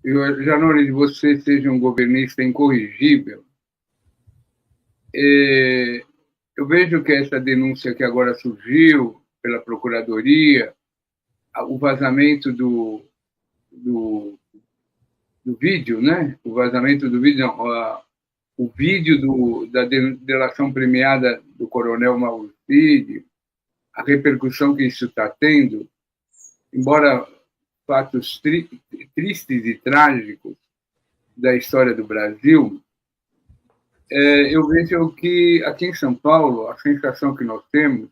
Janone, você seja um governista incorrigível. Eu vejo que essa denúncia que agora surgiu pela Procuradoria, o vazamento do vídeo, né? O vazamento do vídeo, não, o vídeo da delação premiada do coronel Mauro Cid, a repercussão que isso está tendo, embora fatos tristes e trágicos da história do Brasil, eu vejo que aqui em São Paulo a sensação que nós temos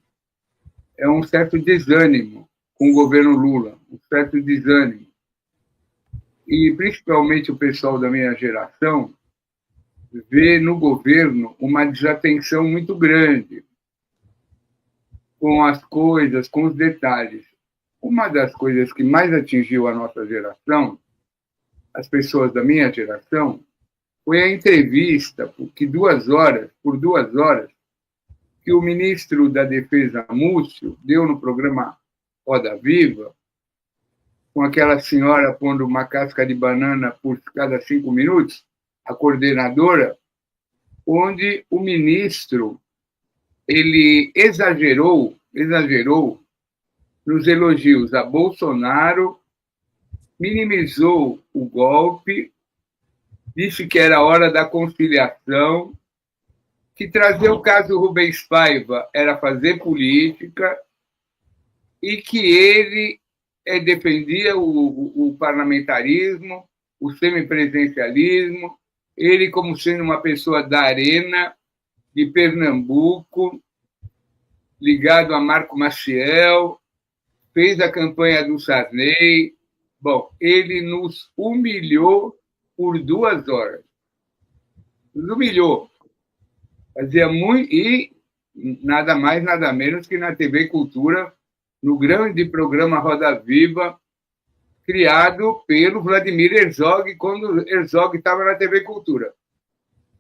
é um certo desânimo com o governo Lula, um certo desânimo. E principalmente o pessoal da minha geração vê no governo uma desatenção muito grande com as coisas, com os detalhes. Uma das coisas que mais atingiu a nossa geração, as pessoas da minha geração, foi a entrevista, por 2 horas, que o ministro da Defesa, Múcio, deu no programa Roda Viva, com aquela senhora pondo uma casca de banana por cada 5 minutos, a coordenadora, onde o ministro ele exagerou nos elogios a Bolsonaro, minimizou o golpe, disse que era hora da conciliação, que trazer o caso Rubens Paiva era fazer política e que ele defendia o parlamentarismo, o semipresidencialismo, ele como sendo uma pessoa da arena, de Pernambuco, ligado a Marco Maciel, fez a campanha do Sarney. Bom, ele nos humilhou por 2 horas. Nos humilhou. Fazia muito, e nada mais, nada menos que na TV Cultura, no grande programa Roda Viva, criado pelo Vladimir Herzog, quando Herzog estava na TV Cultura.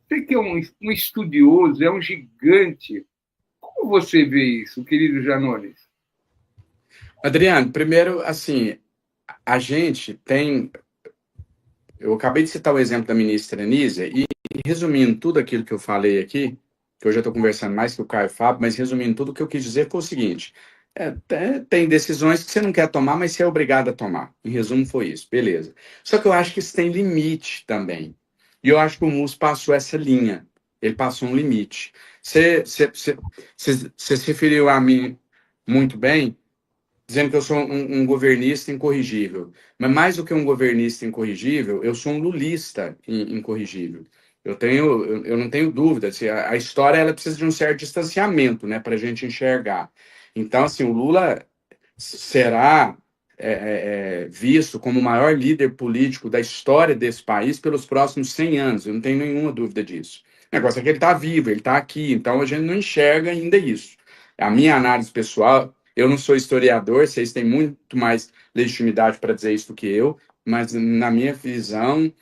Você que é um estudioso, é um gigante. Como você vê isso, querido Janones? Adriano, primeiro, assim, a gente tem... Eu acabei de citar o exemplo da ministra Anísia e, resumindo tudo aquilo que eu falei aqui, que eu já estou conversando mais que o Caio Fábio, mas resumindo tudo o que eu quis dizer foi o seguinte: tem decisões que você não quer tomar, mas você é obrigado a tomar. Em resumo, foi isso. Beleza. Só que eu acho que isso tem limite também. E eu acho que o Múcio passou essa linha. Ele passou um limite. Você se referiu a mim muito bem, dizendo que eu sou um governista incorrigível. Mas mais do que um governista incorrigível, eu sou um lulista incorrigível. Eu não tenho dúvida. Assim, a história ela precisa de um certo distanciamento, né, para a gente enxergar. Então, assim, o Lula será visto como o maior líder político da história desse país pelos próximos 100 anos. Eu não tenho nenhuma dúvida disso. O negócio é que ele está vivo, ele está aqui, então a gente não enxerga ainda isso. A minha análise pessoal, eu não sou historiador, vocês têm muito mais legitimidade para dizer isso do que eu, mas na minha visão,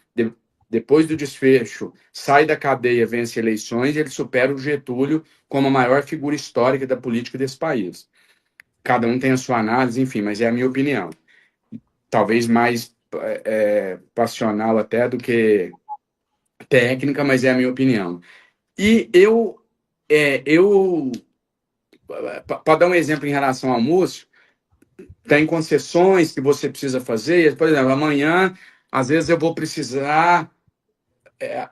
depois do desfecho, sai da cadeia, vence eleições, ele supera o Getúlio como a maior figura histórica da política desse país. Cada um tem a sua análise, enfim, mas é a minha opinião. Talvez mais passional até do que técnica, mas é a minha opinião. E para dar um exemplo em relação ao Múcio, tem concessões que você precisa fazer. Por exemplo, amanhã, às vezes eu vou precisar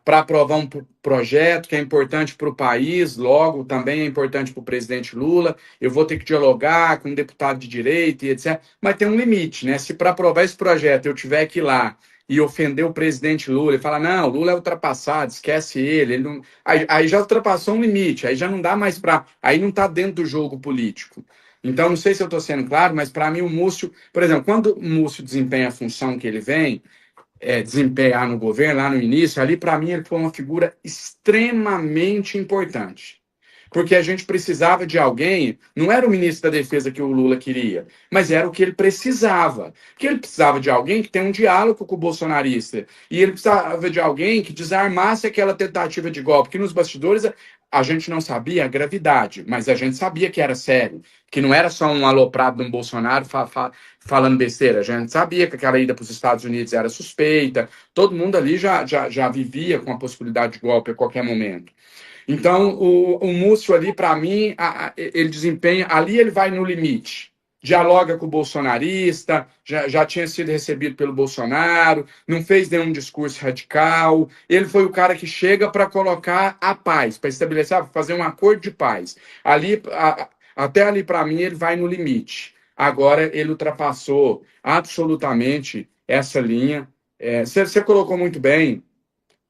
para aprovar um projeto que é importante para o país, logo também é importante para o presidente Lula, eu vou ter que dialogar com um deputado de direita e etc. Mas tem um limite, né? Se para aprovar esse projeto eu tiver que ir lá e ofender o presidente Lula e falar, não, Lula é ultrapassado, esquece ele não... aí já ultrapassou um limite, aí já não dá mais para... Aí não está dentro do jogo político. Então, não sei se eu estou sendo claro, mas para mim o Múcio... Por exemplo, quando o Múcio desempenha a função que ele vem desempenhar no governo, lá no início, ali para mim ele foi uma figura extremamente importante. porque a gente precisava de alguém, não era o ministro da Defesa que o Lula queria, mas era o que ele precisava. Porque ele precisava de alguém que tenha um diálogo com o bolsonarista, e ele precisava de alguém que desarmasse aquela tentativa de golpe, que nos bastidores a gente não sabia a gravidade, mas a gente sabia que era sério, que não era só um aloprado de um Bolsonaro falando besteira. A gente sabia que aquela ida para os Estados Unidos era suspeita, todo mundo ali já vivia com a possibilidade de golpe a qualquer momento. Então, o Múcio ali, para mim, ele desempenha, ali ele vai no limite. Dialoga com o bolsonarista, já tinha sido recebido pelo Bolsonaro, não fez nenhum discurso radical. Ele foi o cara que chega para colocar a paz, para estabelecer, fazer um acordo de paz. Ali, até ali, para mim, ele vai no limite. Agora, ele ultrapassou absolutamente essa linha. Você colocou muito bem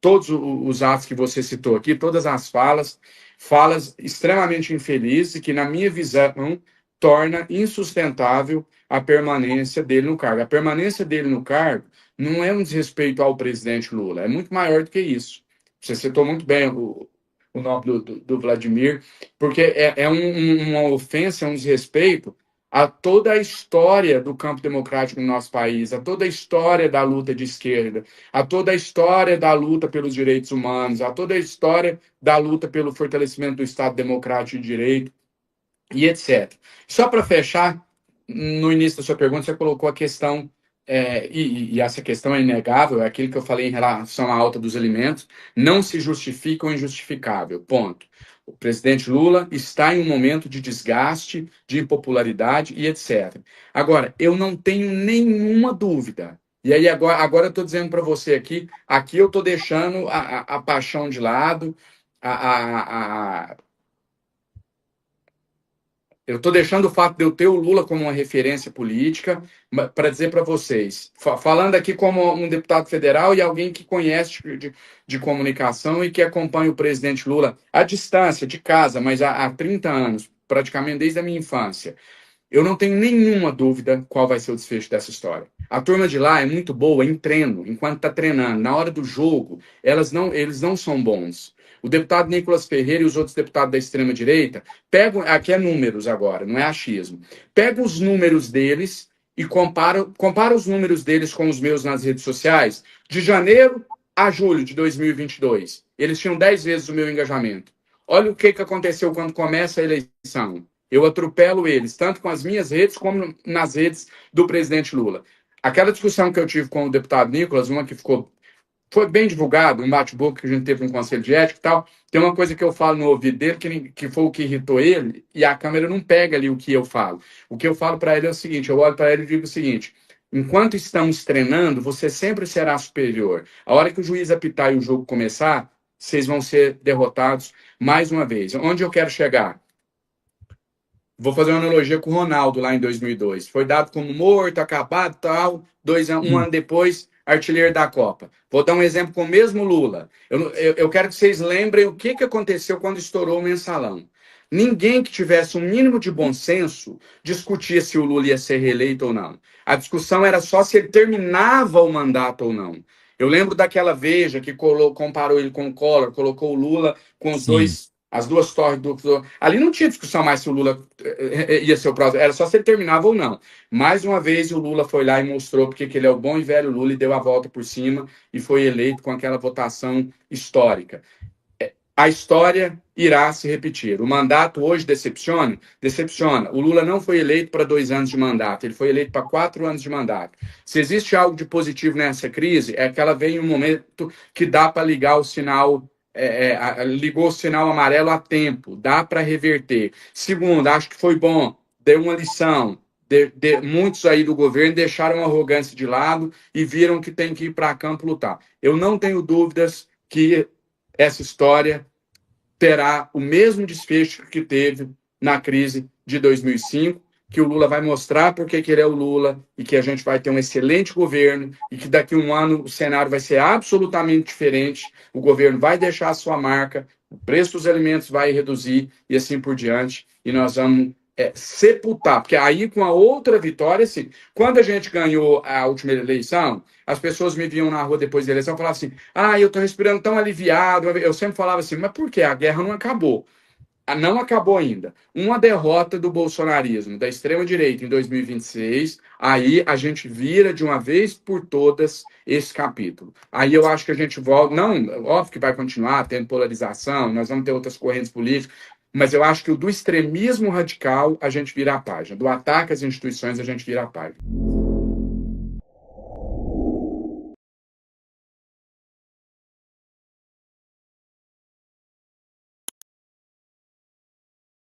todos os atos que você citou aqui, todas as falas extremamente infelizes e que, na minha visão, torna insustentável a permanência dele no cargo. A permanência dele no cargo não é um desrespeito ao presidente Lula, é muito maior do que isso. Você citou muito bem o nome do Vladimir, porque uma ofensa, é um desrespeito a toda a história do campo democrático no nosso país, a toda a história da luta de esquerda, a toda a história da luta pelos direitos humanos, a toda a história da luta pelo fortalecimento do Estado Democrático de Direito e etc. Só para fechar, no início da sua pergunta, você colocou a questão, e essa questão é inegável, é aquilo que eu falei em relação à alta dos alimentos, não se justifica o injustificável, ponto. O presidente Lula está em um momento de desgaste, de impopularidade e etc. Agora, eu não tenho nenhuma dúvida. E aí, agora eu estou dizendo para você aqui eu estou deixando a paixão de lado, eu estou deixando o fato de eu ter o Lula como uma referência política para dizer para vocês, falando aqui como um deputado federal e alguém que conhece de comunicação e que acompanha o presidente Lula à distância, de casa, mas há 30 anos, praticamente desde a minha infância. Eu não tenho nenhuma dúvida qual vai ser o desfecho dessa história. A turma de lá é muito boa em treino, enquanto está treinando. Na hora do jogo, eles não são bons. O deputado Nicolas Ferreira e os outros deputados da extrema-direita pegam, aqui é números agora, não é achismo, pegam os números deles e compara os números deles com os meus nas redes sociais de janeiro a julho de 2022. Eles tinham 10 vezes o meu engajamento. Olha o que aconteceu quando começa a eleição. Eu atropelo eles, tanto com as minhas redes como nas redes do presidente Lula. Aquela discussão que eu tive com o deputado Nicolas, uma que foi bem divulgado, um bate-boca que a gente teve no Conselho de Ética e tal, tem uma coisa que eu falo no ouvido dele que foi o que irritou ele, e a câmera não pega ali o que eu falo. O que eu falo para ele é o seguinte, eu olho para ele e digo o seguinte, enquanto estamos treinando, você sempre será superior. A hora que o juiz apitar e o jogo começar, vocês vão ser derrotados mais uma vez. Onde eu quero chegar? Vou fazer uma analogia com o Ronaldo lá em 2002. Foi dado como morto, acabado, tal. Um ano depois, artilheiro da Copa. Vou dar um exemplo com o mesmo Lula. Eu quero que vocês lembrem o que aconteceu quando estourou o mensalão. Ninguém que tivesse um mínimo de bom senso discutia se o Lula ia ser reeleito ou não. A discussão era só se ele terminava o mandato ou não. Eu lembro daquela Veja que comparou ele com o Collor, colocou o Lula com os dois. As duas torres do. Ali não tinha discussão mais se o Lula ia ser o próximo, era só se ele terminava ou não. Mais uma vez, o Lula foi lá e mostrou porque que ele é o bom e velho Lula e deu a volta por cima e foi eleito com aquela votação histórica. A história irá se repetir. O mandato hoje decepciona? Decepciona. O Lula não foi eleito para 2 anos de mandato, ele foi eleito para 4 anos de mandato. Se existe algo de positivo nessa crise, é que ela vem em um momento que dá para ligar o sinal. Ligou o sinal amarelo a tempo, dá para reverter. Segundo, acho que foi bom, deu uma lição. Muitos aí do governo deixaram a arrogância de lado e viram que tem que ir para campo lutar. Eu não tenho dúvidas que essa história terá o mesmo desfecho que teve na crise de 2005, que o Lula vai mostrar porque que ele é o Lula e que a gente vai ter um excelente governo e que daqui a um ano o cenário vai ser absolutamente diferente, o governo vai deixar a sua marca, o preço dos alimentos vai reduzir e assim por diante, e nós vamos sepultar, porque aí com a outra vitória, assim, quando a gente ganhou a última eleição, as pessoas me viam na rua depois da eleição e falavam assim, eu estou respirando tão aliviado, eu sempre falava assim, mas por quê? A guerra não acabou. não acabou ainda. Uma derrota do bolsonarismo, da extrema-direita em 2026, aí a gente vira de uma vez por todas esse capítulo. Aí eu acho que a gente volta. Não, óbvio que vai continuar tendo polarização, nós vamos ter outras correntes políticas, mas eu acho que o do extremismo radical a gente vira a página. Do ataque às instituições a gente vira a página.